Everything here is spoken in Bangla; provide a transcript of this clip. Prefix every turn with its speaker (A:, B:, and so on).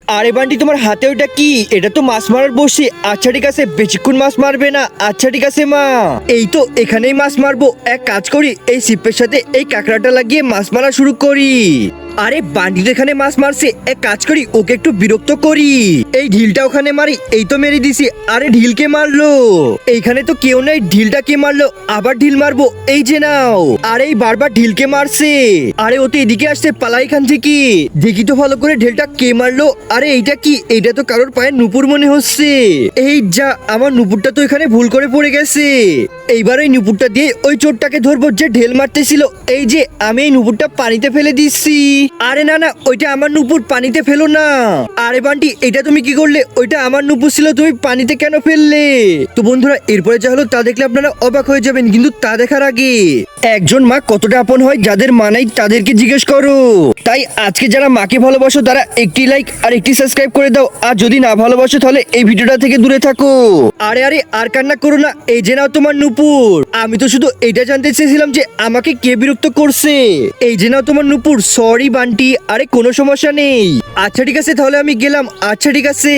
A: আরে বান্টি, তোমার হাতে ওটা কি? এটা তো মাছ মারার বসি। আচ্ছা ঠিক আছে, বেশিক্ষণ মাছ মারবে না। আচ্ছা ঠিক আছে মা, এই তো এখানেই মাছ মারবো। এক কাজ করি, এই সিপের সাথে এই কাঁকড়াটা লাগিয়ে মাছ মারা শুরু করি। আরে বান্টি তো এখানে মাছ মারছে, এক কাজ করি ওকে একটু বিরক্ত করি। এই ঢিলটা ওখানে মারি, এই তো মেরে দিছি। আরে ঢিলকে মারলো, এইখানে তো কেউ নাই, ঢিলটা কে মারলো? আবার ঢিল মারবো, এই যে নাও। আরে এই বারবার ঢিলকে মারছে। আরে ও তো এদিকে আসছে, পালাই এখান থেকে। দেখি তো ভালো করে ঢিলটা কে মারলো। আরে এইটা কি? এইটা তো কারোর পায়ে নুপুর মনে হচ্ছে। এই যা, আমার নুপুরটা তো এখানে ভুল করে পড়ে গেছে। এইবার ওই নুপুরটা দিয়ে ওই চোরটাকে ধরবো যে ঢেল মারতেছিল। এই যে আমি এই নুপুরটা পানিতে ফেলে দিচ্ছি। আরে না না, ওইটা আমার নুপুর, পানিতে ফেলো না। আরে বান্টি, এটা তুমি কি করলে? ওইটা আমার নুপুর ছিল, তুমি পানিতে কেন ফেললে? তো বন্ধুরা, এরপরে যা হলো তা দেখলে আপনারা অবাক হয়ে যাবেন, কিন্তু তা দেখার আগে একজন মা কতটা আপন হয় যাদের মা নাই তাদেরকে জিজ্ঞেস করো। তাই আজকে যারা মাকে ভালোবাসো তারা একটি লাইক আর একটি সাবস্ক্রাইব করে দাও, আর যদি না ভালোবাসো তাহলে এই ভিডিওটা থেকে দূরে থাকো। আরে আরে, আর কান্না করো না, এই যে নাও তোমার নুপুর। আমি তো শুধু এটা জানতে চেয়েছিলাম যে আমাকে কে বিরক্ত করছে। এই যে নাও তোমার নুপুর। সরি বান্টি, আরে কোনো সমস্যা নেই। আচ্ছা ঠিক আছে, তাহলে আমি গেলাম। আচ্ছা ঠিক আছে।